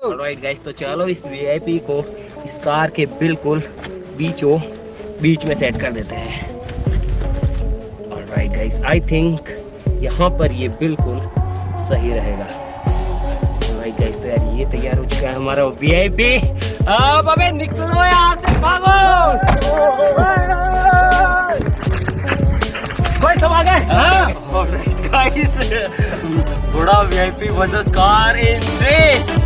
Alright guys, तो चलो इस वीआईपी को इस कार के बिल्कुल बीच में सेट कर देते हैं। ऑलराइट गाइस, आई थिंक यहाँ पर ये बिल्कुल सही रहेगा। ऑलराइट गाइस, तो यार ये तैयार हो चुका है हमारा वीआईपी। अब अबे निकलो यहाँ से, भागो। भाई सब आ गए? हाँ। ऑलराइट गाइस, बड़ा वीआईपी वर्सेस कार इन 3